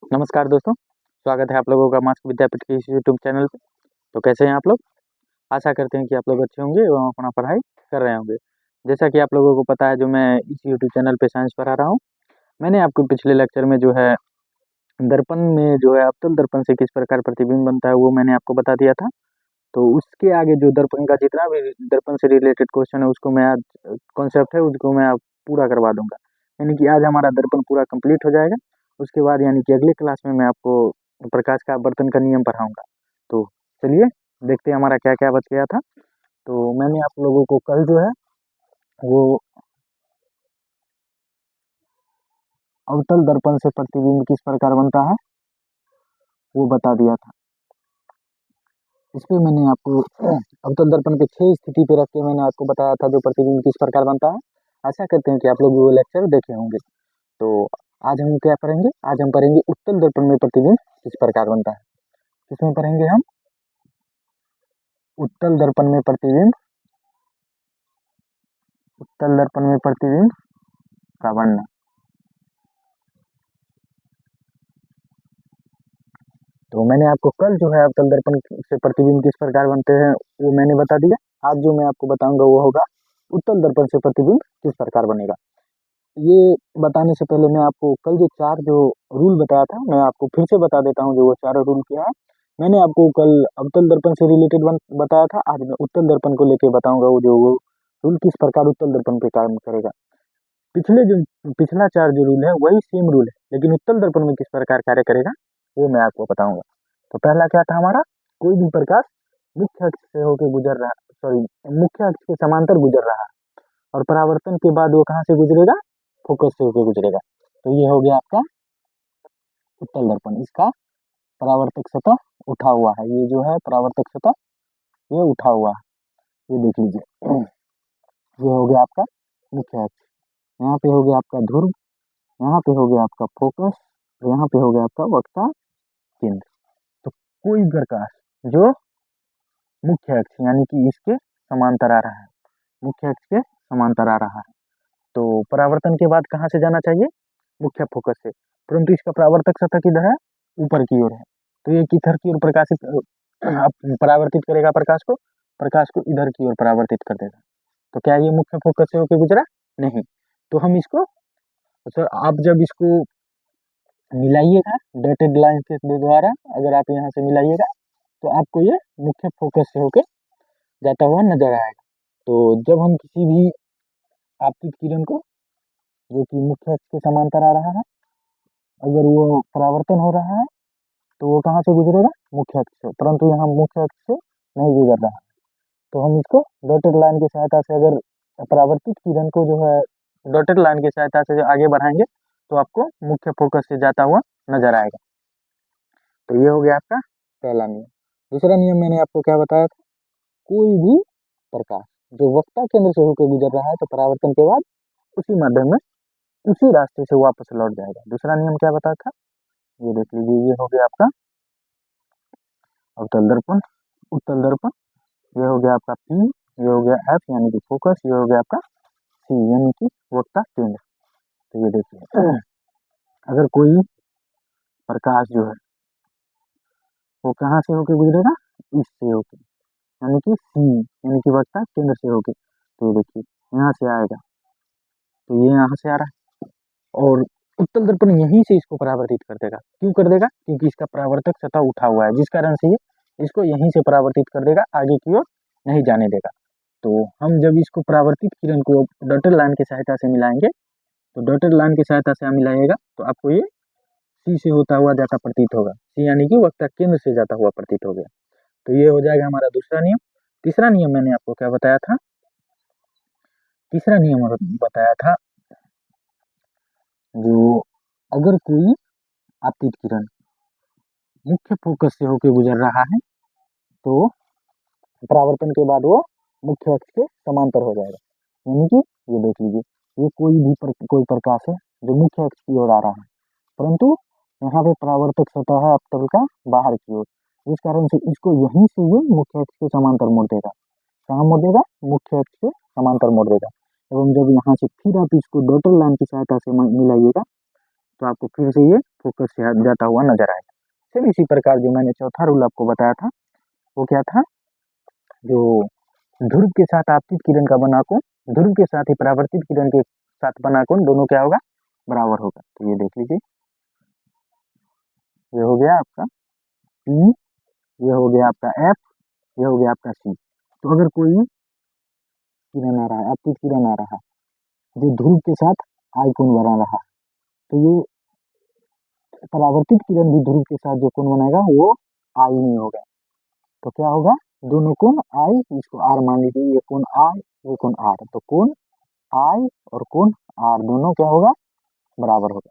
नमस्कार दोस्तों, स्वागत है आप लोगों का मास्क विद्यापीठ के इस यूट्यूब चैनल पे। तो कैसे हैं आप लोग? आशा करते हैं कि आप लोग अच्छे होंगे एवं अपना पढ़ाई कर रहे होंगे। जैसा कि आप लोगों को पता है जो मैं इस यूट्यूब चैनल पे साइंस पढ़ा रहा हूँ। मैंने आपको पिछले लेक्चर में जो है दर्पण में जो है अवतल दर्पण से किस प्रकार प्रतिबिंब बनता है वो मैंने आपको बता दिया था। तो उसके आगे जो दर्पण का जितना भी दर्पण से रिलेटेड क्वेश्चन है उसको मैं आज कॉन्सेप्ट है उसको मैं आप पूरा करवा दूंगा। यानी कि आज हमारा दर्पण पूरा कंप्लीट हो जाएगा। उसके बाद यानी कि अगले क्लास में मैं आपको प्रकाश का आवर्तन का नियम पढ़ाऊंगा। तो चलिए देखते हैं हमारा क्या क्या बच गया था। तो मैंने आप लोगों को कल जो है वो अवतल दर्पण से प्रतिबिंब किस प्रकार बनता है वो बता दिया था। इसमें मैंने आपको अवतल दर्पण के 6 स्थिति पे रख के मैंने आपको बताया था जो प्रतिबिंब किस प्रकार बनता है। आशा करते हैं कि आप लोग वो लेक्चर देखे होंगे। तो आज हम क्या पढ़ेंगे? आज हम पढ़ेंगे उत्तल दर्पण में प्रतिबिंब किस प्रकार बनता है। किसमें पढ़ेंगे हम? उत्तल दर्पण में प्रतिबिंब, उत्तल दर्पण में प्रतिबिंब का बनना। तो मैंने आपको कल जो है अवतल दर्पण से प्रतिबिंब किस प्रकार बनते हैं वो मैंने बता दिया। आज जो मैं आपको बताऊंगा वो होगा उत्तल दर्पण से प्रतिबिंब किस प्रकार बनेगा। ये बताने से पहले मैं आपको कल जो 4 जो रूल बताया था मैं आपको फिर से बता देता हूँ जो वो चारों रूल क्या है। मैंने आपको कल अवतल दर्पण से रिलेटेड बताया था। आज मैं उत्तल दर्पण को लेके बताऊंगा वो जो वो रूल किस प्रकार उत्तल दर्पण पे काम करेगा। पिछला 4 जो रूल है वही सेम रूल है लेकिन उत्तल दर्पण में किस प्रकार कार्य करेगा वो मैं आपको बताऊंगा। तो पहला क्या था हमारा? कोई भी प्रकाश मुख्य अक्ष से होकर गुजर रहा, सॉरी, मुख्य अक्ष के समांतर गुजर रहा है और परावर्तन के बाद वो कहाँ से गुजरेगा? फोकस से होकर गुजरेगा। तो ये हो गया आपका उत्तल दर्पण। इसका परावर्तक सतह उठा हुआ है। ये जो है परावर्तक सतह ये उठा हुआ है। ये देख लीजिए ये हो गया आपका मुख्य अक्ष। यहाँ पे हो गया आपका ध्रुव, यहाँ पे हो गया आपका फोकस, यहाँ पे हो गया आपका वक्ता केंद्र। तो कोई प्रकाश जो मुख्य अक्ष यानी कि इसके समांतर आ रहा है, मुख्य अक्ष के समांतर आ रहा है तो परावर्तन के बाद कहाँ से जाना चाहिए? मुख्य फोकस से। परंतु इसका परावर्तक सतह किधर है? ऊपर की ओर है। तो ये किधर की ओर प्रकाशित परावर्तित करेगा प्रकाश को इधर की ओर परावर्तित कर देगा। तो क्या ये मुख्य फोकस से होकर गुजरा? नहीं। तो हम इसको, सर आप जब इसको मिलाइएगा डॉटेड लाइन के द्वारा, अगर आप यहाँ से मिलाइएगा तो आपको ये मुख्य फोकस से होकर जाता हुआ नजर आएगा। तो जब हम किसी भी आपतित किरण को जो कि मुख्य अक्ष के समांतर आ रहा है अगर वो परावर्तन हो रहा है तो वो कहाँ से गुजरेगा? मुख्य अक्ष से। परंतु यहाँ मुख्य अक्ष से नहीं गुजर रहा है तो हम इसको डॉटेड लाइन की सहायता से अगर परावर्तित किरण को जो है डॉटेड लाइन की सहायता से आगे बढ़ाएंगे तो आपको मुख्य फोकस से जाता हुआ नजर आएगा। तो ये हो गया आपका पहला नियम। दूसरा नियम मैंने आपको क्या बताया था? कोई भी प्रकाश जो वक्ता केंद्र से होकर गुजर रहा है तो परावर्तन के बाद उसी माध्यम में उसी रास्ते से वापस लौट जाएगा। दूसरा नियम क्या बताया था? ये देख लीजिए ये हो गया आपका अवतल दर्पण, उत्तल दर्पण। ये हो गया आपका पी, ये हो गया एफ यानी कि फोकस, ये हो गया आपका सी यानी कि वक्ता केंद्र। तो ये देखिए अगर कोई प्रकाश जो है वो कहाँ से होके गुजरेगा? इससे होके यानी कि सी यानी कि वक्ता केंद्र से होके। तो ये देखिए यहाँ से आएगा तो ये यहाँ से आ रहा है और उत्तल दर्पण यहीं से इसको परावर्तित कर देगा। क्यों कर देगा? क्योंकि इसका परावर्तक सतह उठा हुआ है जिस कारण से ये इसको यहीं से परावर्तित कर देगा, आगे की ओर नहीं जाने देगा। तो हम जब इसको परावर्तित किरण को डॉटेड लाइन की सहायता से मिलाएंगे तो डॉटेड लाइन की सहायता से हम मिलाइएगा तो आपको ये सी से होता हुआ जाता प्रतीत होगा। सी यानी कि वक्ता केंद्र से जाता हुआ प्रतीत हो गया। तो ये हो जाएगा हमारा दूसरा नियम। तीसरा नियम मैंने आपको क्या बताया था? तीसरा नियम बताया था जो अगर कोई आपतित किरण मुख्य फोकस से होकर गुजर रहा है तो परावर्तन के बाद वो मुख्य अक्ष के समांतर हो जाएगा। यानी कि ये देख लीजिए ये कोई प्रकाश है जो मुख्य अक्ष की ओर आ रहा है परंतु यहाँ पे परावर्तक सतह है अवतल का बाहर की ओर, जिस कारण से इसको यहीं से ये मुख्य अक्ष के समांतर मोड़ देगा। कहाँ मोड़ देगा? मुख्य अक्ष के समांतर मोड़ देगा। एवं जब यहाँ से फिर आप इसको डॉटेड लाइन की सहायता से मिलाइएगा तो आपको फिर से ये फोकस से हट जाता हुआ नजर आएगा। सेम इसी प्रकार जो मैंने चौथा रूल आपको बताया था वो क्या था, जो ध्रुव के साथ आपतित किरण का बना कोण ध्रुव के साथ ही परावर्तित किरण के साथ बना कोण दोनों क्या होगा, बराबर होगा। तो ये देख लीजिए, ये हो गया आपका P, ये हो गया आपका F, ये हो गया आपका C। तो अगर कोई किरण आ रहा है, आपतित किरण आ रहा है जो ध्रुव के साथ आई कोण बना रहा है, तो ये परावर्तित किरण भी ध्रुव के साथ जो कोण बनाएगा वो आई नहीं होगा। तो क्या होगा, दोनों कोण आई, इसको आर मान लीजिए, ये कोण आई, ये कोण आर, तो कोण आई और कोण आर दोनों क्या होगा, बराबर होगा।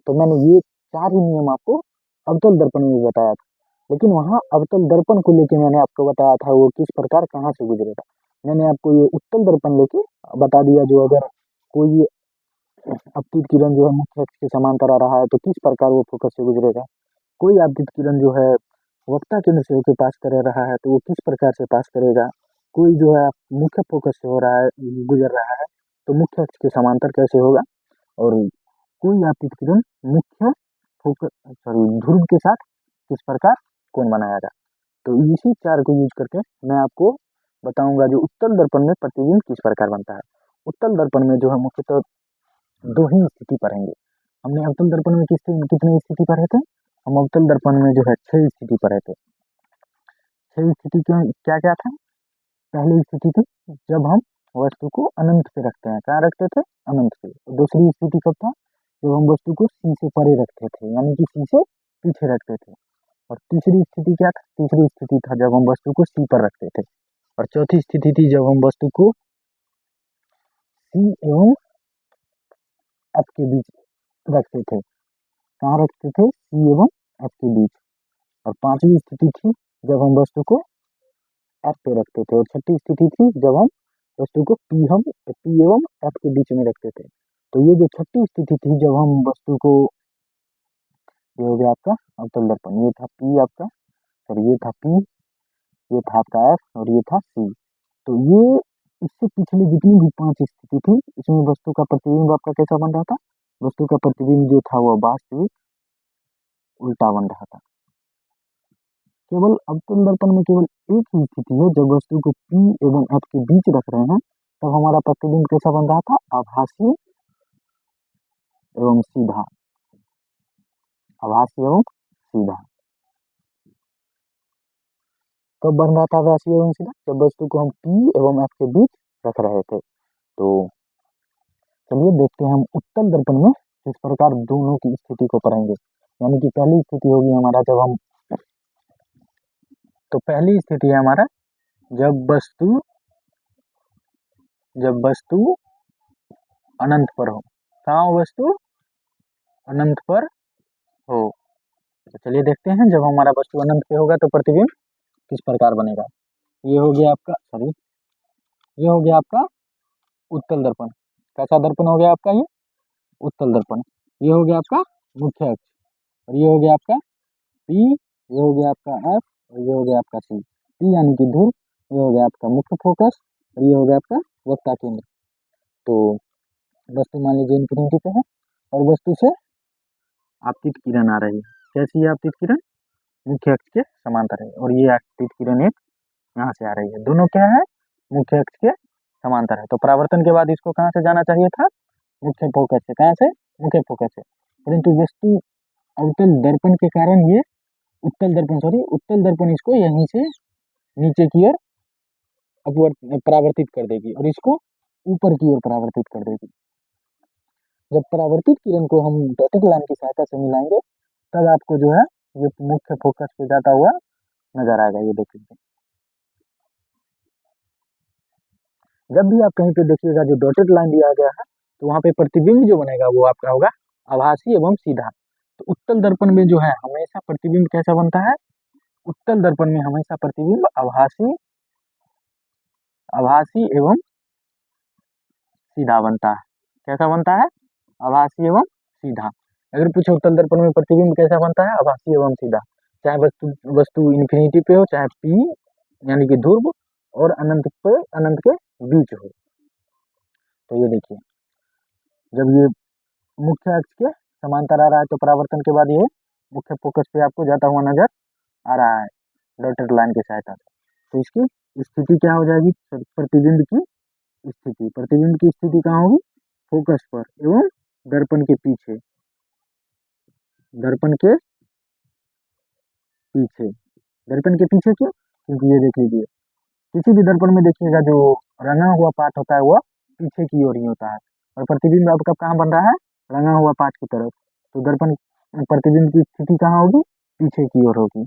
तो मैंने ये चार ही नियम आपको अवतल दर्पण में भी बताया था, लेकिन वहाँ अवतल दर्पण को लेके मैंने आपको बताया था वो किस प्रकार कहाँ से गुजरेगा। मैंने आपको ये उत्तल दर्पण लेके बता दिया, जो अगर कोई आपतित किरण जो है मुख्य अक्ष के समांतर आ रहा है तो किस प्रकार वो फोकस से गुजरेगा। कोई आपतित किरण जो है वक्ता केंद्र से होकर पास कर रहा है तो वो किस प्रकार से पास करेगा। कोई जो है मुख्य फोकस से हो रहा है, गुजर रहा है, तो मुख्य अक्ष के समांतर कैसे होगा। और कोई आपतित किरण मुख्य फोकस ध्रुव के साथ किस प्रकार कोण बनाएगा। तो इसी चार को यूज करके मैं आपको बताऊंगा जो उत्तल दर्पण में प्रतिबिंब किस प्रकार बनता है। उत्तल दर्पण में जो है मुख्यतः दो ही स्थिति पढ़ेंगे। हमने अवतल दर्पण में कितने स्थिति पढ़े थे, हम अवतल दर्पण में जो है 6 स्थिति पढ़े थे। 6 स्थिति क्या क्या था। पहली स्थिति थी जब हम वस्तु को अनंत पे रखते हैं, कहाँ रखते थे, अनंत पे। दूसरी स्थिति कब था, जब हम वस्तु को सी से परे रखते थे, यानी कि सी से पीछे रखते थे। और तीसरी स्थिति क्या था, तीसरी स्थिति था जब हम वस्तु को सी पर रखते थे। और चौथी स्थिति थी जब हम वस्तु को सी एवं एफ के बीच रखते थे, कहाँ रखते थे, सी एवं एफ के बीच। और पांचवी स्थिति थी जब हम वस्तु को एफ पे रखते थे। और छठी स्थिति थी जब हम वस्तु को पी एवं एफ के बीच में रखते थे। तो ये जो छठी स्थिति थी जब हम वस्तु को, ये हो गया आपका अवतल दर्पण, ये था पी आपका, सर ये था पी, ये था आपका एफ और ये था सी। तो ये इससे पिछली जितनी भी 5 स्थिति थी इसमें वस्तु का प्रतिबिंब आपका कैसा बन रहा था, वस्तु का प्रतिबिंब जो था वो वास्तविक उल्टा बन रहा था। केवल अवतल दर्पण में केवल एक ही स्थिति है, जब वस्तु को P एवं F के बीच रख रहे हैं तब हमारा प्रतिबिंब कैसा बन रहा था, आभासी एवं सीधा, आभासी एवं सीधा। कब बन रहा था आभासी एवं सीधा, जब वस्तु को हम P एवं F के बीच रख रहे थे। तो चलिए देखते हैं हम उत्तल दर्पण में किस प्रकार दोनों की स्थिति को पढ़ेंगे। यानी कि पहली स्थिति होगी हमारा जब हम, तो पहली स्थिति है हमारा जब वस्तु अनंत पर हो। कहाँ हो वस्तु, अनंत पर हो। तो चलिए देखते हैं जब हमारा वस्तु अनंत पे होगा तो प्रतिबिंब किस प्रकार बनेगा। ये हो गया आपका, सॉरी, ये हो गया आपका उत्तल दर्पण। कैसा दर्पण हो गया आपका, ये उत्तल दर्पण। ये हो गया आपका मुख्य अक्ष, और ये हो गया आपका पी, ये हो गया आपका एफ और ये हो गया आपका सी। पी यानी कि ध्रुव, ये हो गया आपका मुख्य फोकस और ये हो गया आपका वक्ता केंद्र। तो वस्तु मान लीजिए इन्फिनिटी पे है और वस्तु से आपतित किरण आ रही है। कैसी है आपतित किरण, मुख्य अक्ष के समांतर है। और ये आपतित किरण एक यहाँ से आ रही है, दोनों क्या है, मुख्य अक्ष के समांतर है। तो परावर्तन के बाद इसको कहाँ से जाना चाहिए था, मुख्य फोकस से। कहाँ से, मुख्य फोकस से। परंतु वस्तु अवतल दर्पण के कारण ये उत्तल दर्पण इसको यहीं से नीचे की ओर अपवर्त परावर्तित कर देगी और इसको ऊपर की ओर परावर्तित कर देगी। जब परावर्तित किरण को हम डॉटेड लाइन की सहायता से मिलाएंगे तब आपको जो है ये मुख्य फोकस पे जाता हुआ नजर आएगा। ये देख लीजिए, जब भी आप कहीं पे देखिएगा जो डॉटेड लाइन दिया गया है तो वहां पे प्रतिबिंब जो बनेगा वो आपका होगा आभासी एवं सीधा। तो उत्तल दर्पण में जो है हमेशा प्रतिबिंब कैसा बनता है, उत्तल दर्पण में हमेशा प्रतिबिंब आभासी एवं सीधा बनता है। कैसा बनता है, आभासी एवं सीधा। अगर पूछे उत्तल दर्पण में प्रतिबिंब कैसा बनता है, आभासी एवं सीधा, चाहे वस्तु इन्फिनिटी पे हो, चाहे पी यानी कि ध्रुव और अनंत के बीच हो। तो ये देखिए, जब ये मुख्य अक्ष के समांतर आ रहा है, तो परावर्तन के बाद ये मुख्य फोकस पे आपको जाता हुआ नजर आ रहा है डॉटेड लाइन की सहायता से। तो इसकी स्थिति क्या हो जाएगी? प्रतिबिंब की स्थिति, प्रतिबिंब की स्थिति कहाँ होगी? फोकस पर एवं दर्पण के पीछे, दर्पण के पीछे। दर्पण के पीछे क्यों? क्योंकि ये देख लीजिए, किसी भी दर्पण में देखिएगा जो रंगा हुआ पार्ट होता है वह पीछे की ओर ही होता है, और प्रतिबिंब आपका कहाँ बन रहा है? रंगा हुआ पार्ट की तरफ। तो दर्पण प्रतिबिंब की स्थिति कहाँ होगी? पीछे की ओर होगी।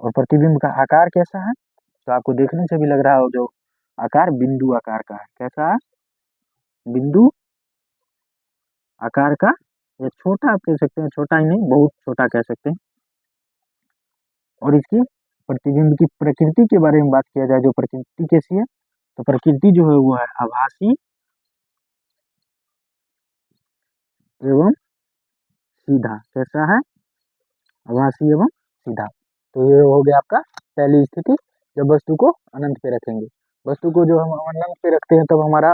और प्रतिबिंब का आकार कैसा है? तो आपको देखने से भी लग रहा हो, जो आकार बिंदु आकार का है। कैसा है? बिंदु आकार का, या छोटा आप कह सकते हैं, छोटा ही नहीं बहुत छोटा कह सकते हैं। और इसकी प्रतिबिंब की प्रकृति के बारे में बात किया जाए, जो प्रकृति कैसी है, तो प्रकृति जो है वो है आभासी एवं सीधा। कैसा है? आभासी एवं सीधा। तो ये हो गया आपका पहली स्थिति, जब वस्तु को अनंत पे रखेंगे। वस्तु को जो हम अनंत पे रखते हैं तब हमारा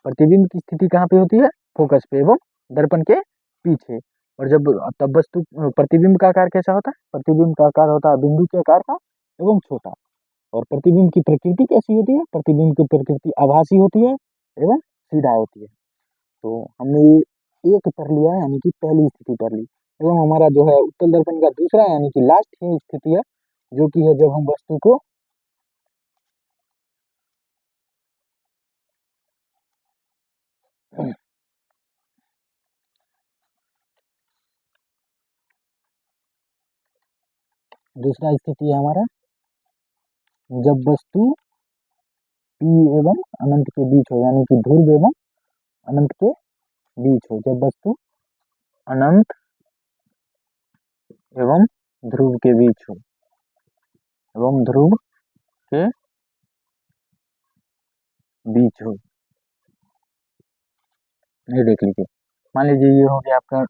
प्रतिबिंब की स्थिति कहाँ पे होती है? फोकस पे एवं दर्पण के पीछे। और जब तब वस्तु प्रतिबिंब का आकार कैसा होता है? प्रतिबिंब का आकार होता है बिंदु के आकार का एवं छोटा। और प्रतिबिंब की प्रकृति कैसी होती है? प्रतिबिंब की प्रकृति आभासी होती है एवं सीधा होती है। तो हमने ये एक पढ़ लिया, यानी कि पहली स्थिति पढ़ ली। एवं हमारा जो है उत्तल दर्पण का दूसरा यानी कि लास्ट ही स्थिति है, जो कि है जब हम वस्तु को दूसरा स्थिति है हमारा जब वस्तु P एवं अनंत के बीच हो, यानी कि ध्रुव एवं अनंत के बीच हो। जब वस्तु अनंत एवं ध्रुव के बीच हो, एवं ध्रुव के बीच हो। ये देख लीजिए, मान लीजिए ये हो गया आपका,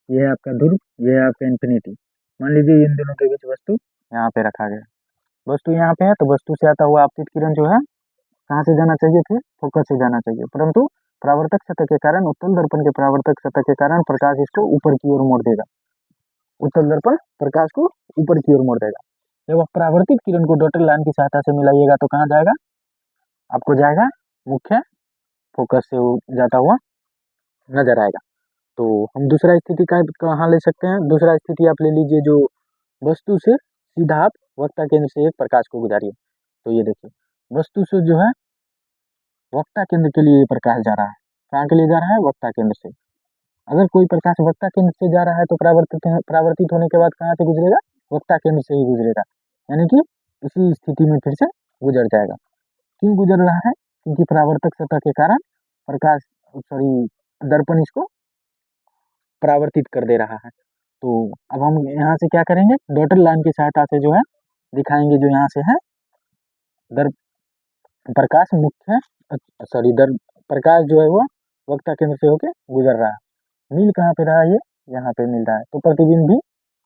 ये है आपका ध्रुव, ये है आपका इन्फिनिटी। मान लीजिए इन दोनों के बीच वस्तु यहाँ पे रखा गया। वस्तु यहाँ पे है, तो वस्तु से आता हुआ आपतित किरण जो है कहाँ से जाना चाहिए? फिर फोकस से जाना चाहिए, परंतु परावर्तक सतह के कारण, उत्तल दर्पण के परावर्तक सतह के कारण प्रकाश इसको ऊपर की ओर मोड़ देगा। उत्तल दर्पण प्रकाश को ऊपर की ओर मोड़ देगा। जब आप परावर्तित किरण को डॉटेड लाइन की सहायता से मिलाइएगा तो कहाँ जाएगा? आपको जाएगा मुख्य फोकस से जाता हुआ नजर आएगा। तो हम दूसरा स्थिति का कहाँ ले सकते हैं? दूसरा स्थिति आप ले लीजिए, जो वस्तु से सीधा आप वक्ता केंद्र से एक प्रकाश को गुजारिए। तो ये देखिए, वस्तु से जो है वक्ता केंद्र के लिए ये प्रकाश जा रहा है। कहाँ के लिए जा रहा है? वक्ता केंद्र से। अगर कोई प्रकाश वक्ता केंद्र से जा रहा है तो परावर्तित होने के बाद कहाँ से गुजरेगा? वक्ता केंद्र से ही गुजरेगा, यानी कि इसी स्थिति में फिर से गुजर जाएगा। क्यों गुजर रहा है? क्योंकि परावर्तक सतह के कारण प्रकाश, सॉरी, दर्पण इसको परावर्तित कर दे रहा है। तो अब हम यहाँ से क्या करेंगे? डॉटेड लाइन की सहायता से जो है दिखाएंगे, जो यहाँ से है दर्प प्रकाश मुख्य, सॉरी, प्रकाश जो है वो वक्ता केंद्र से होके गुजर रहा है। मिल कहाँ पे रहा है? ये यहाँ पे मिल रहा है, तो प्रतिबिंब भी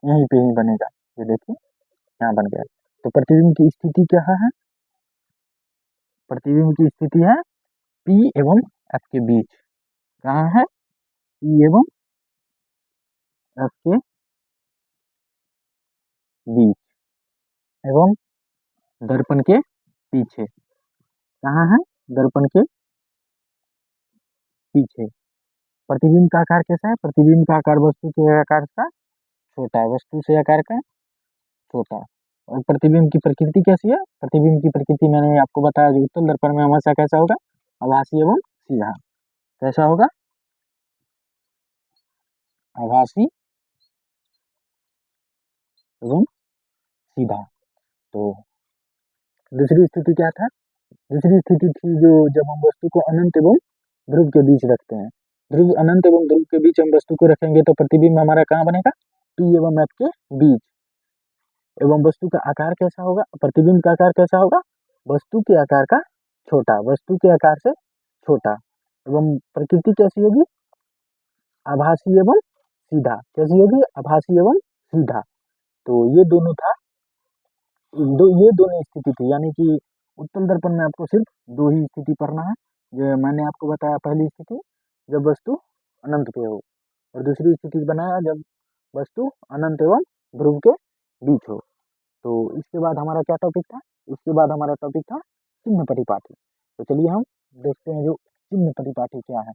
यहीं पे ही बनेगा। ये देखिए यहाँ बन गया। तो प्रतिबिंब की स्थिति क्या है? प्रतिबिंब की स्थिति है P एवं F के बीच। कहाँ है? P एवं F के बीच एवं दर्पण के पीछे। कहाँ है? दर्पण के पीछे। प्रतिबिंब का आकार कैसा है? प्रतिबिंब का आकार वस्तु के आकार का छोटा है, वस्तु से आकार का छोटा। और प्रतिबिंब की प्रकृति कैसी है? प्रतिबिंब की प्रकृति मैंने आपको बताया, जो उत्तल दर्पण में हमेशा कैसा होगा? आभासी एवं सीधा। कैसा होगा? आभासी एवं सीधा। तो दूसरी स्थिति क्या था? दूसरी स्थिति थी जो जब हम वस्तु को अनंत एवं ध्रुव के बीच रखते हैं। ध्रुव, अनंत एवं ध्रुव के बीच हम वस्तु को रखेंगे तो प्रतिबिंब हमारा कहाँ बनेगा? P एवं F के बीच। एवं वस्तु का आकार कैसा होगा? प्रतिबिंब का आकार कैसा होगा? वस्तु के आकार का छोटा, वस्तु के आकार से छोटा। एवं प्रकृति कैसी होगी? आभासी एवं सीधा। कैसी होगी? आभासी एवं सीधा। तो ये दोनों था, ये दोनों स्थिति थी, यानी कि उत्तल दर्पण में आपको सिर्फ दो ही स्थिति पढ़ना है। जो मैंने आपको बताया, पहली स्थिति जब वस्तु अनंत पे हो, और दूसरी स्थिति बनाया जब वस्तु अनंत एवं ध्रुव के बीच हो। तो इसके बाद हमारा क्या टॉपिक था? इसके बाद हमारा टॉपिक था चिन्ह परिपाटी। तो चलिए हम देखते हैं जो चिन्ह परिपाटी क्या है।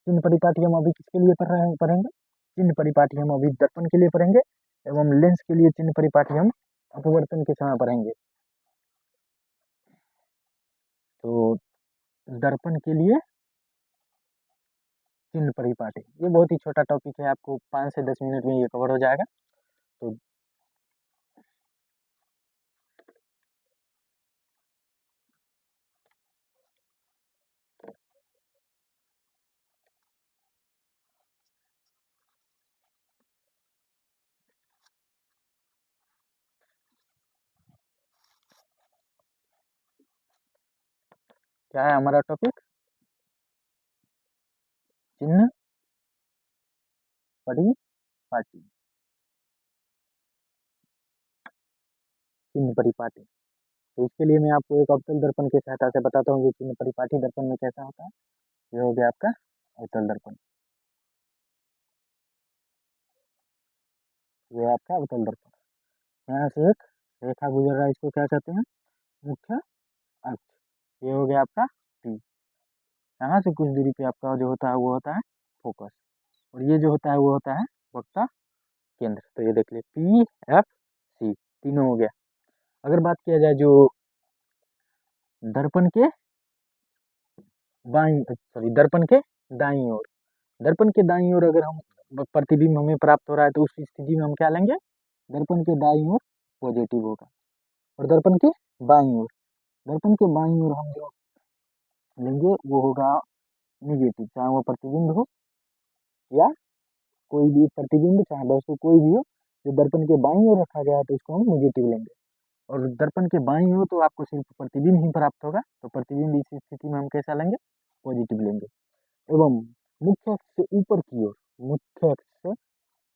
चिन्ह परिपाटी हम अभी किसके लिए पढ़ेंगे? चिन्ह परिपाटी हम अभी दर्पण के लिए पढ़ेंगे एवं लेंस के लिए चिन्ह परिपाटी हम अपवर्तन के समय पढ़ेंगे। तो दर्पण के लिए चिन्ह परिपाटी ये बहुत ही छोटा टॉपिक है, आपको 5 से 10 मिनट में ये कवर हो जाएगा। तो क्या है हमारा टॉपिक? चिन्ह परिपाटी। चिन्ह परिपाटी, तो इसके लिए मैं आपको एक अवतल दर्पण की सहायता से बताता हूँ, ये चिन्ह परिपाटी दर्पण में कैसा होता है। ये हो गया आपका अवतल दर्पण, ये आपका अवतल दर्पण। यहाँ से एक रेखा गुजर रहा है, इसको क्या कहते हैं? मुख्य अक्ष। ये हो गया आपका P। यहाँ से कुछ दूरी पे आपका जो होता है वो होता है फोकस, और ये जो होता है वो होता है वक्ता केंद्र। तो ये देख लिए P, F, C तीनों हो गया। अगर बात किया जाए जो दर्पण के दर्पन के दाईं ओर, दर्पण के दाईं ओर अगर हम प्रतिबिंब हमें प्राप्त हो रहा है तो उस स्थिति में हम क्या लेंगे? दर्पण के दाईं ओर पॉजिटिव होगा, और दर्पण के बाईं ओर, दर्पण के बाईं ओर हम जो लेंगे वो होगा निगेटिव, चाहे वो प्रतिबिंब हो या कोई भी प्रतिबिंब, चाहे वस्तु कोई भी हो, जो दर्पण के बाईं ओर रखा गया है तो इसको हम निगेटिव लेंगे। और दर्पण के बाईं ओर तो आपको सिर्फ प्रतिबिंब ही प्राप्त होगा, तो प्रतिबिंब इस स्थिति में हम कैसा लेंगे? पॉजिटिव लेंगे। एवं मुख्य अक्ष से ऊपर की ओर, मुख्य अक्ष से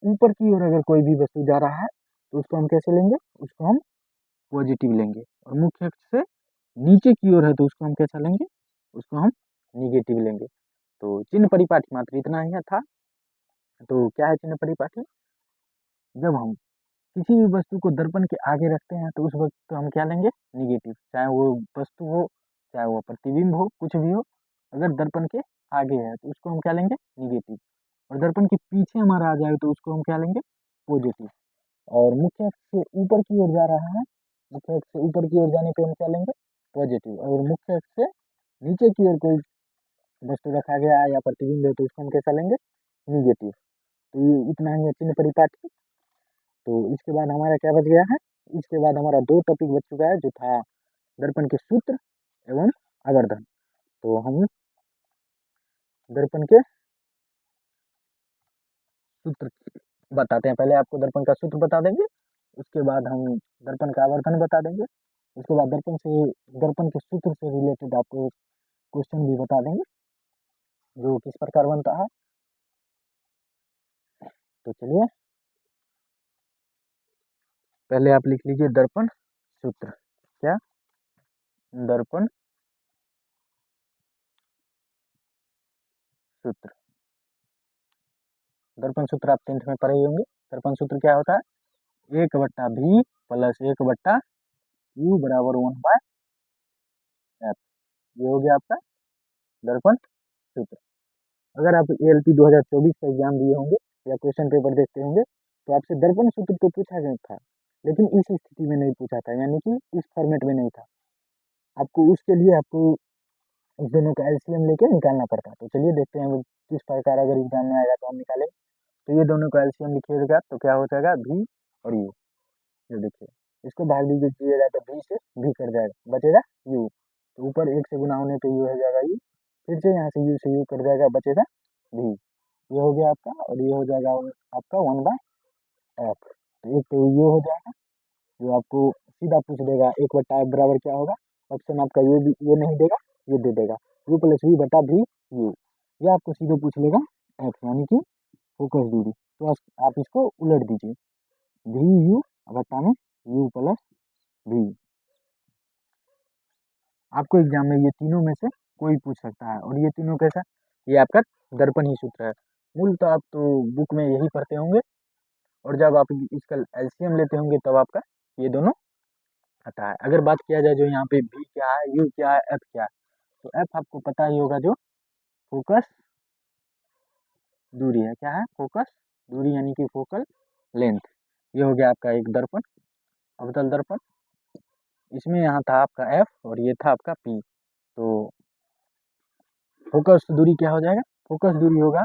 ऊपर की ओर अगर कोई भी वस्तु जा रहा है तो उसको हम कैसे लेंगे? उसको हम पॉजिटिव लेंगे। और मुख्य अक्ष से नीचे की ओर है तो उसको हम कैसा लेंगे? उसको हम निगेटिव लेंगे। तो चिन्ह परिपाटी मात्र इतना ही था। तो क्या है चिन्ह परिपाटी? जब हम किसी भी वस्तु को दर्पण के आगे रखते हैं तो उस वक्त तो हम क्या लेंगे? निगेटिव, चाहे वो वस्तु हो, चाहे वो प्रतिबिंब हो, कुछ भी हो, अगर दर्पण के आगे है तो उसको हम क्या लेंगे? निगेटिव। और दर्पण के पीछे हमारा आ जाए तो उसको हम क्या लेंगे? पॉजिटिव। और मुख्य अक्ष से ऊपर की ओर जा रहा है, मुख्य अक्ष से ऊपर की ओर जाने पे हम क्या लेंगे? पॉजिटिव। और मुख्य अक्ष से नीचे की ओर कोई वस्तु रखा गया है या प्रतिबिंब है तो उसको हम कैसा लेंगे? निगेटिव। तो ये इतना ही है चिन्ह परिपाटी। तो इसके बाद हमारा क्या बच गया है? इसके बाद हमारा 2 टॉपिक बच चुका है, जो था दर्पण के सूत्र एवं आवर्धन। तो हम दर्पण के सूत्र बताते हैं। पहले आपको दर्पण का सूत्र बता देंगे, उसके बाद हम दर्पण का आवर्धन बता देंगे, उसके बाद दर्पण के सूत्र से रिलेटेड आपको एक क्वेश्चन भी बता देंगे जो किस प्रकार बनता है। तो चलिए पहले आप लिख लीजिए दर्पण सूत्र। क्या? दर्पण सूत्र। दर्पण सूत्र आप 10th में पढ़े ही होंगे। दर्पण सूत्र क्या होता है? 1/V प्लस 1/U बराबर 1/F। ये हो गया आपका दर्पण सूत्र। अगर आप ALP 2024 का एग्जाम दिए होंगे या क्वेश्चन पेपर देखते होंगे तो आपसे दर्पण सूत्र तो पूछा गया था, लेकिन इस स्थिति में नहीं पूछा था, यानी कि इस फॉर्मेट में नहीं था। आपको उसके लिए आपको इस दोनों का एलसीएम लेके निकालना पड़ता है। तो चलिए देखते हैं वो किस प्रकार अगर एग्जाम में आएगा तो हम निकालेंगे। तो ये दोनों का एलसीएम लिखिएगा तो क्या हो जाएगा? V और U। ये देखिए, इसको भाग दीजिएगा तो V से V कट जाएगा, बचेगा U। तो ऊपर 1 से गुना होने पे U हो जाएगा U, फिर से यहाँ से U से U कट जाएगा, बचेगा V। ये हो गया आपका, और ये हो जाएगा आपका 1/F। तो एक तो ये हो जाएगा जो आपको सीधा पूछ देगा 1/F बराबर क्या होगा। ऑप्शन आपका ये भी ये नहीं देगा, ये दे देगा U प्लस V बटा V U। ये आपको सीधे पूछ लेगा F, यानी कि फोकस दूरी। तो आप इसको उलट दीजिए, V U बटा में U प्लस V। आपको एग्जाम में ये तीनों में से कोई पूछ सकता है, और ये तीनों कैसा? ये आपका दर्पण ही सूत्र है। मूलतः आप तो बुक में यही पढ़ते होंगे, और जब आप इसका एलसीएम लेते होंगे तब आपका ये दोनों आता है। अगर बात किया जाए जो यहाँ पे भी क्या है, यू क्या है, एफ क्या है, तो एफ आपको पता ही होगा, जो फोकस दूरी है। क्या है? फोकस दूरी, यानी कि फोकल लेंथ। ये हो गया आपका एक दर्पण, अवतल दर्पण। इसमें यहाँ था आपका एफ और ये था आपका पी। तो फोकस दूरी क्या हो जाएगा? फोकस दूरी होगा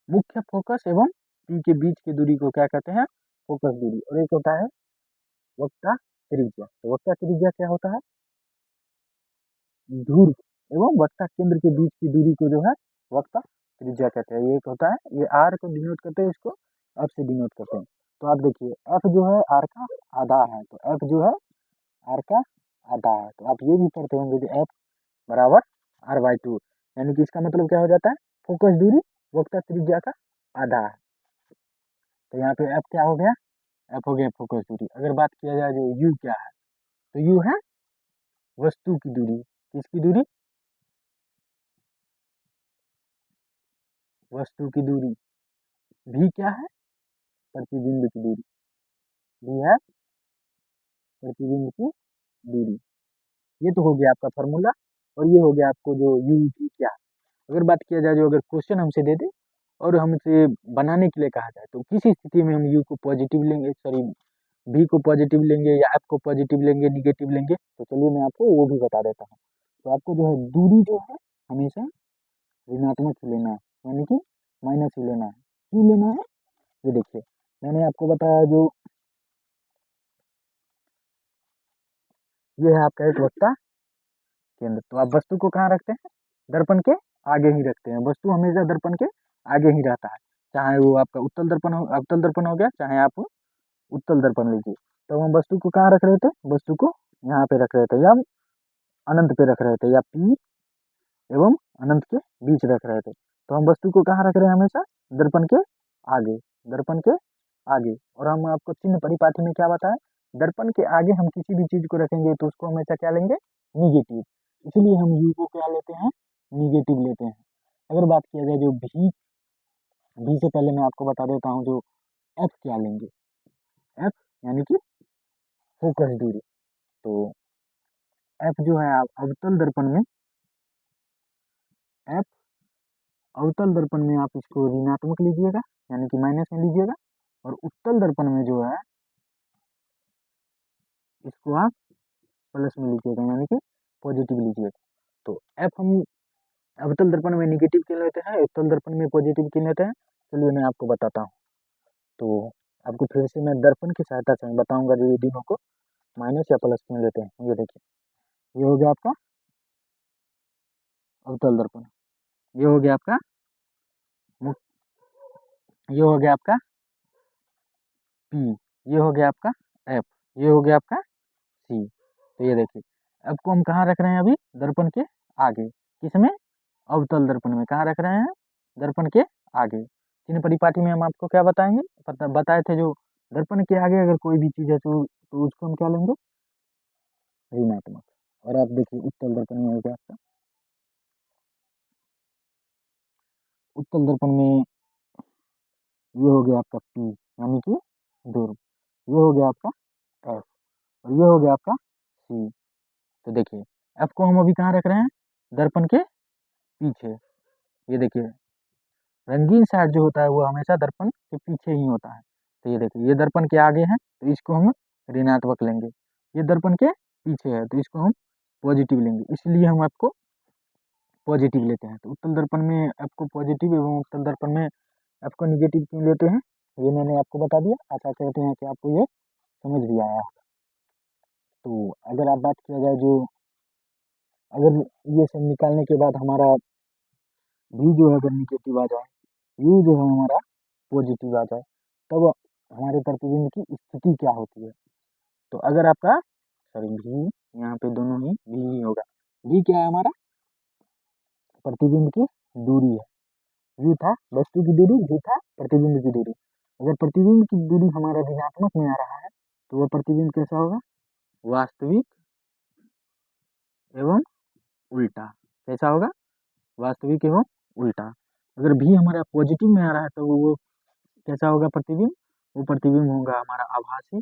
मुख्य फोकस एवं पी के बीच की दूरी को क्या कहते हैं? फोकस दूरी। और एक होता है वक्ता त्रिज्या। तो वक्ता त्रिज्या क्या होता है? ध्रुव एवं वक्ता केंद्र के बीच की दूरी को जो है वक्ता त्रिज्या कहते हैं। ये एक होता है, ये आर को डिनोट करते हैं, इसको एफ से डिनोट करते हैं। तो आप देखिए एफ जो है आर का आधा है, तो एफ जो है आर का आधा है। तो आप ये भी पढ़ते होंगे कि एफ बराबर r/2, यानी कि इसका मतलब क्या हो जाता है? फोकस दूरी वक्ता त्रिज्या का आधा है। तो यहाँ पे एफ क्या हो गया? एफ हो गया फोकस दूरी। अगर बात किया जाए जो यू क्या है, तो यू है वस्तु की दूरी। किसकी दूरी? वस्तु की दूरी। भी क्या है? प्रतिबिंब की दूरी। भी है प्रतिबिंब की दूरी। ये तो हो गया आपका फॉर्मूला, और ये हो गया आपको जो यू भी क्या है। अगर बात किया जाए जो अगर क्वेश्चन हमसे दे दे और हमसे बनाने के लिए कहा जाए, तो किस स्थिति में हम यू को पॉजिटिव लेंगे, सॉरी भी को पॉजिटिव लेंगे या एफ को पॉजिटिव लेंगे, निगेटिव लेंगे, तो चलिए मैं आपको वो भी बता देता हूँ। तो आपको जो है दूरी जो है हमेशा ऋणात्मक ही लेना है, यानी कि माइनस ही लेना है। क्यों लेना है? ये देखिए मैंने आपको बताया, जो ये है आपका एक वक्ता केंद्र। तो आप वस्तु को कहाँ रखते हैं? दर्पण के आगे ही रखते हैं। वस्तु हमेशा दर्पण के आगे ही रहता है, चाहे वो आपका उत्तल दर्पण हो, अवतल दर्पण हो गया, चाहे आप उत्तल दर्पण लीजिए। तो हम वस्तु को कहाँ रख रहे थे? वस्तु को यहाँ पे रख रहे थे, या अनंत पे रख रहे थे, या पी एवं अनंत के बीच रख रहे थे। तो हम वस्तु को कहाँ रख रहे हैं? हमेशा दर्पण के आगे, दर्पण के आगे। और हम आपको चिन्ह परिपाठी में क्या बताएं? दर्पण के आगे हम किसी भी चीज को रखेंगे तो उसको हमेशा क्या लेंगे? निगेटिव। इसलिए हम यू को क्या लेते हैं? निगेटिव लेते हैं। अगर बात किया जाए जो भी से पहले मैं आपको बता देता हूँ, जो एफ क्या लेंगे? एफ यानी कि फोकस दूरी। तो एफ जो है आप अवतल दर्पण में, एफ अवतल दर्पण में आप इसको ऋणात्मक लीजिएगा, यानी कि माइनस में लीजिएगा। और उत्तल दर्पण में जो है इसको आप प्लस में लीजिएगा, यानी कि पॉजिटिव लीजिएगा। तो एफ हम अवतल दर्पण में निगेटिव क्यों लेते हैं, उत्तल दर्पण में पॉजिटिव क्यों लेते हैं, चलिए मैं आपको बताता हूँ। तो आपको फिर से मैं दर्पण की सहायता से बताऊंगा जो ये दोनों को माइनस या प्लस क्यों लेते हैं। ये देखिए ये हो गया आपका अवतल दर्पण, ये हो गया आपका ये हो गया आपका पी, ये हो गया आपका एफ, ये हो गया आपका सी। तो ये देखिए एफ को हम कहाँ रख रहे हैं? अभी दर्पण के आगे। किसमें? अवतल दर्पण में। कहाँ रख रहे हैं? दर्पण के आगे। चिन्ह परिपाटी में हम आपको क्या बताएंगे? बताए थे जो दर्पण के आगे अगर कोई भी चीज है तो उसको हम क्या लेंगे? ऋणात्मक। और आप देखिए उत्तल दर्पण में हो गया आपका, उत्तल दर्पण में ये हो गया आपका पी, यानी कि ध्रुव। ये हो गया आपका एफ, और ये हो गया आपका सी। तो देखिए एफ को हम अभी कहाँ रख रहे हैं? दर्पण के पीछे। ये देखिए रंगीन साइड जो होता है वो हमेशा दर्पण के पीछे ही होता है। तो ये देखिए ये दर्पण के आगे है तो इसको हम ऋणात्मक लेंगे, ये दर्पण के पीछे है तो इसको हम पॉजिटिव लेंगे, इसलिए हम आपको पॉजिटिव लेते हैं। तो उत्तल दर्पण में एफ को पॉजिटिव एवं उत्तल दर्पण में एफ को निगेटिव क्यों लेते हैं, ये मैंने आपको बता दिया। आशा करते हैं कि आपको ये समझ भी आया होगा। तो अगर आप बात किया जाए जो, अगर ये सब निकालने के बाद हमारा भी जो है अगर निगेटिव आ जाए, यू जो है हमारा पॉजिटिव आ जाए, तब हमारे प्रतिबिंब की स्थिति क्या होती है? तो अगर आपका, सॉरी भी यहाँ पे दोनों ही भी ही होगा। भी क्या है हमारा? प्रतिबिंब की दूरी है। यू था वस्तु की दूरी, भी था प्रतिबिंब की दूरी। अगर प्रतिबिंब की दूरी हमारा ऋणात्मक में आ रहा है तो वह प्रतिबिंब कैसा होगा? वास्तविक एवं उल्टा। कैसा होगा? वास्तविक एवं उल्टा। अगर भी हमारा पॉजिटिव में आ रहा है तो वो कैसा होगा प्रतिबिंब? वो प्रतिबिंब होगा हमारा आभासी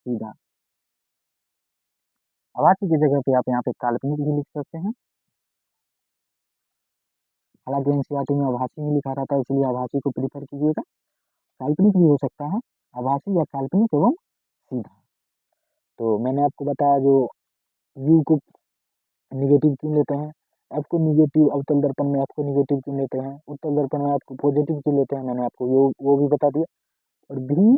सीधा। आभासी की जगह पे आप यहाँ पे काल्पनिक भी लिख सकते हैं। हालांकि एनसीईआरटी में आभासी ही लिखा रहता है, इसलिए आभासी को प्रीफर कीजिएगा। काल्पनिक भी हो सकता है, आभासी या काल्पनिक एवं सीधा। तो मैंने आपको बताया जो यू को निगेटिव क्यों लेते हैं, एफ को निगेटिव अवतल दर्पण में एफ को निगेटिव क्यों लेते हैं, उत्तल दर्पण में आपको पॉजिटिव क्यों लेते हैं, मैंने आपको वो भी बता दिया। और भी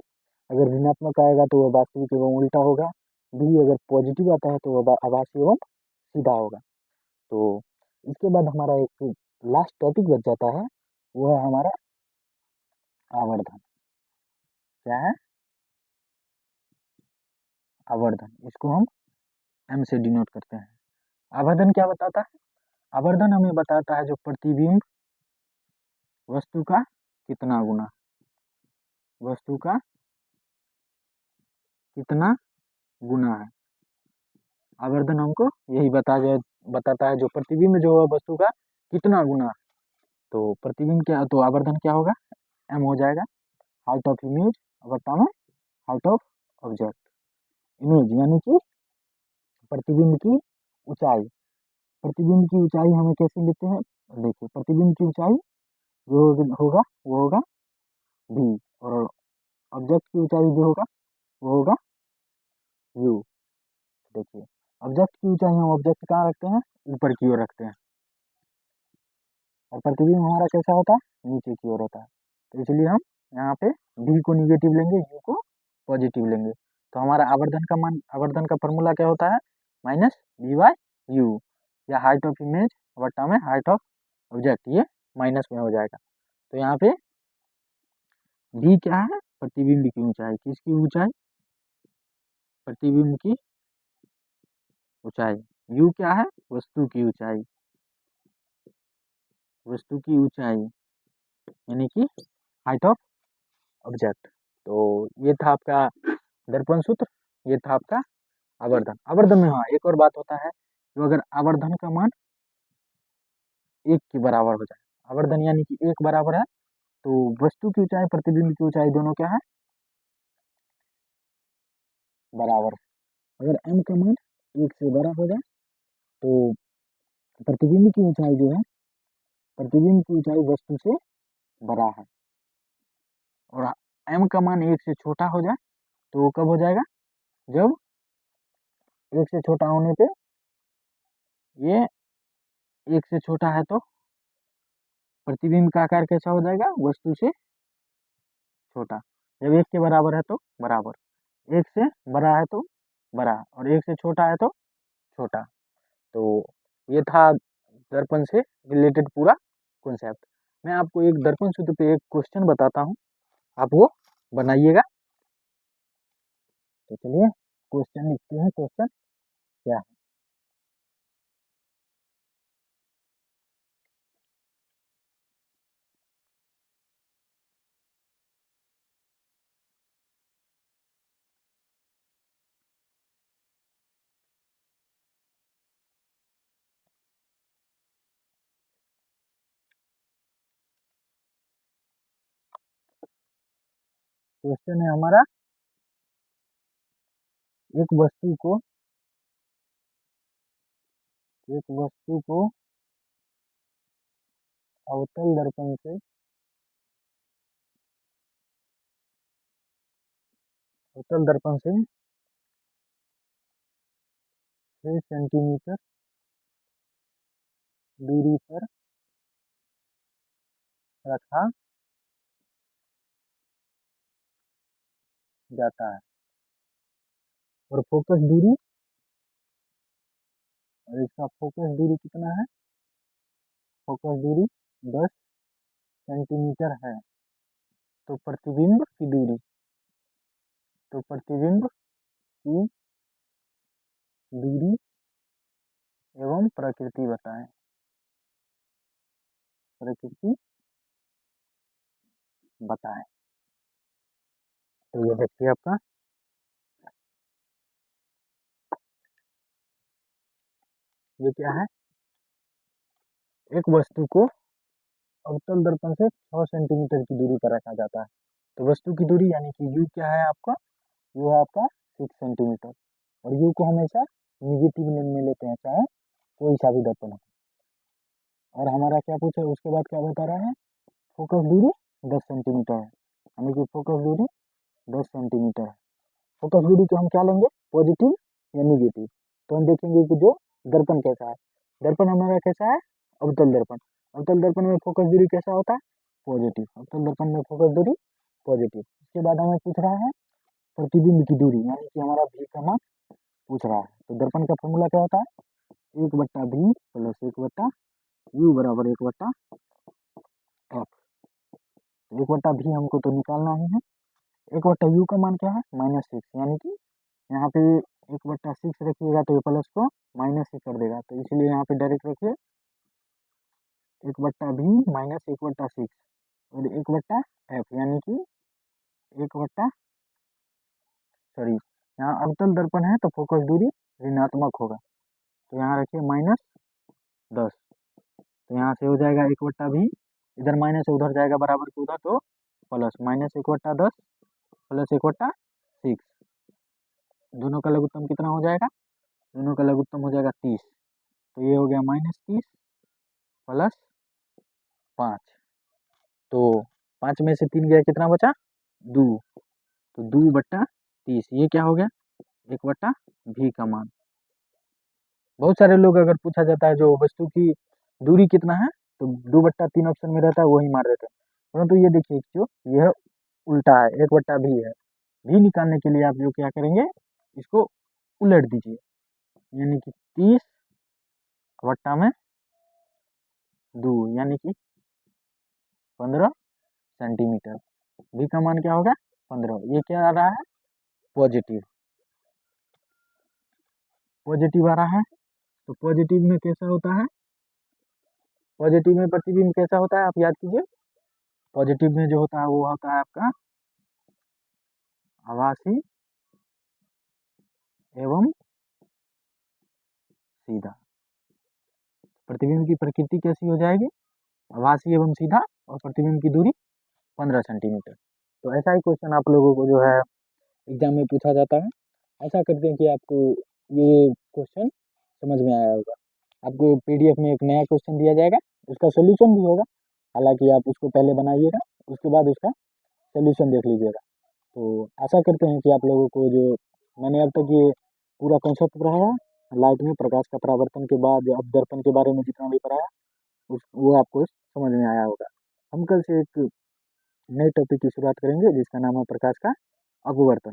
अगर ऋणात्मक आएगा तो वह वास्तविक एवं उल्टा होगा, भी अगर पॉजिटिव आता है तो वह आभासी एवं सीधा होगा। तो इसके बाद हमारा एक लास्ट टॉपिक बच जाता है, वो है हमारा आवर्धन। क्या है? आवर्धन। इसको हम एम से डिनोट करते हैं। आवर्धन क्या बताता है? आवर्धन हमें बताता है जो प्रतिबिंब वस्तु का कितना गुना, वस्तु का कितना गुना है। आवर्धन हमको यही बताता है जो प्रतिबिंब जो है वस्तु का कितना गुना। तो प्रतिबिंब क्या, तो आवर्धन क्या होगा? एम हो जाएगा हाइट ऑफ इमेज बटा में हाइट ऑफ ऑब्जेक्ट। इमेज यानी कि प्रतिबिंब की ऊंचाई। प्रतिबिंब की ऊंचाई हमें कैसे लेते हैं? देखिए, प्रतिबिंब की ऊंचाई जो होगा वो होगा भी, और ऑब्जेक्ट की ऊंचाई जो होगा वो होगा यू। देखिए, ऑब्जेक्ट की ऊंचाई हम ऑब्जेक्ट कहाँ रखते हैं? ऊपर की ओर रखते हैं, और प्रतिबिंब हमारा कैसा होता है? नीचे की ओर होता है। तो इसलिए हम यहाँ पे भी को निगेटिव लेंगे, यू को पॉजिटिव लेंगे। तो हमारा आवर्धन का मान, आवर्धन का फॉर्मूला क्या होता है? माइनस बी बाई यू, या हाइट ऑफ इमेज बटा में हाइट ऑफ ऑब्जेक्ट, ये माइनस में हो जाएगा। तो यहाँ पे भी क्या है? प्रतिबिंब की ऊंचाई। किसकी ऊंचाई? प्रतिबिंब की ऊंचाई। यू क्या है? वस्तु की ऊंचाई, वस्तु की ऊंचाई यानी कि हाइट ऑफ ऑब्जेक्ट। तो ये था आपका दर्पण सूत्र, ये था आपका आवर्धन। आवर्धन में हाँ एक और बात होता है, जो अगर आवर्धन का मान एक के बराबर हो जाए, आवर्धन यानी कि एक बराबर है, तो वस्तु की ऊंचाई प्रतिबिंब की ऊंचाई दोनों क्या है? बराबर। अगर m का मान एक से बड़ा हो जाए तो प्रतिबिंब की ऊंचाई जो है, प्रतिबिंब की ऊंचाई वस्तु से बड़ा है। और m का मान एक से छोटा हो जाए तो वो कब हो जाएगा? जब एक से छोटा होने पे ये एक से छोटा है तो प्रतिबिंब का आकार कैसा हो जाएगा? वस्तु से छोटा। जब एक के बराबर है तो बराबर, एक से बड़ा है तो बड़ा, और एक से छोटा है तो छोटा। तो ये था दर्पण से रिलेटेड पूरा कॉन्सेप्ट। मैं आपको एक दर्पण सूत्र पे एक क्वेश्चन बताता हूँ, आप वो बनाइएगा। तो चलिए क्वेश्चन लिखते हैं। क्वेश्चन क्या है? क्वेश्चन है हमारा, एक वस्तु को, एक वस्तु को अवतल दर्पण से, अवतल दर्पण से 6 सेंटीमीटर दूरी पर रखा जाता है, और फोकस दूरी, और इसका फोकस दूरी कितना है? फोकस दूरी 10 सेंटीमीटर है। तो प्रतिबिंब की दूरी, तो प्रतिबिंब की दूरी एवं प्रकृति बताएं। प्रकृति बताएं। तो ये देखिए आपका, ये क्या है? एक वस्तु को अवतल दर्पण से 6 सेंटीमीटर की दूरी पर रखा जाता है। तो वस्तु की दूरी यानी कि यू क्या है आपका, यू है आपका 6 सेंटीमीटर, और यू को हमेशा निगेटिव में लेते हैं, चाहे कोई सा भी दर्पण हो। और हमारा क्या पूछा उसके बाद क्या बता रहा है, फोकस दूरी 10 सेंटीमीटर है, यानी कि फोकस दूरी 10 सेंटीमीटर है। फोकस दूरी को हम क्या लेंगे, पॉजिटिव या निगेटिव। तो हम देखेंगे कि जो दर्पण कैसा है, दर्पण हमारा कैसा है, अवतल दर्पण। अवतल दर्पण में फोकस दूरी कैसा होता है, पॉजिटिव। अवतल दर्पण में फोकस दूरी पॉजिटिव। इसके बाद हमें पूछ रहा है प्रतिबिंब की दूरी, यानी कि हमारा भी का मान पूछ रहा है। तो दर्पण का फॉर्मूला क्या होता है, 1/v प्लस 1/u बराबर 1/f। 1/v हमको तो निकालना ही है। 1/u का मान क्या है, -6, यानी कि यहाँ पे 1/6 रखिएगा तो ये प्लस को माइनस ही कर देगा, तो इसलिए यहाँ पे डायरेक्ट रखिए 1/v माइनस 1/6 और 1/f, यानी कि 1 सॉरी यहाँ अवतल दर्पण है तो फोकस दूरी ऋणात्मक होगा, तो यहाँ रखिए -10। तो यहाँ से हो जाएगा 1/v, इधर माइनस है उधर जाएगा बराबर के उधर, तो प्लस -1/10 प्लस 1/6, दोनों का लघुत्तम कितना हो जाएगा, दोनों का लघुत्तम हो जाएगा 30। तो ये हो गया -30 प्लस 5, तो 5 में से 3 गया, कितना बचा 2, तो 2/30, ये क्या हो गया 1/v का मान। बहुत सारे लोग अगर पूछा जाता है जो वस्तु की दूरी कितना है तो 2/3 ऑप्शन में रहता है वही मार देते हैं, परंतु ये देखिए जो यह उल्टा है, 1/v है। भी निकालने के लिए आप जो क्या करेंगे, इसको उलट दीजिए, यानी कि 30 बट्टा में 2 यानी कि 15 सेंटीमीटर। भी का मान क्या होगा 15, ये क्या आ रहा है पॉजिटिव, पॉजिटिव आ रहा है। तो पॉजिटिव में कैसा होता है, पॉजिटिव में प्रतिबिंब कैसा होता है आप याद कीजिए, पॉजिटिव में जो होता है वो होता है आपका आभासी एवं सीधा। प्रतिबिंब की प्रकृति कैसी हो जाएगी, आभासी एवं सीधा, और प्रतिबिंब की दूरी 15 सेंटीमीटर। तो ऐसा ही क्वेश्चन आप लोगों को जो है एग्जाम में पूछा जाता है। ऐसा करते हैं कि आपको ये क्वेश्चन समझ में आया होगा। आपको पीडीएफ में एक नया क्वेश्चन दिया जाएगा, उसका सोल्यूशन भी होगा, हालांकि आप उसको पहले बनाइएगा, उसके बाद उसका सोल्यूशन देख लीजिएगा। तो आशा करते हैं कि आप लोगों को जो मैंने अब तक ये पूरा कॉन्सेप्ट पढ़ाया, लाइट में प्रकाश का परावर्तन के बाद अब दर्पण के बारे में जितना भी पढ़ाया उस वो आपको समझ में आया होगा। हम कल से एक नए टॉपिक की शुरुआत करेंगे जिसका नाम है प्रकाश का अपवर्तन।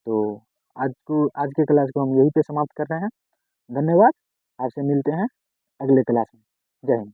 तो आज के क्लास को हम यहीं पे समाप्त कर रहे हैं। धन्यवाद, आपसे मिलते हैं अगले क्लास में। जय हिंद।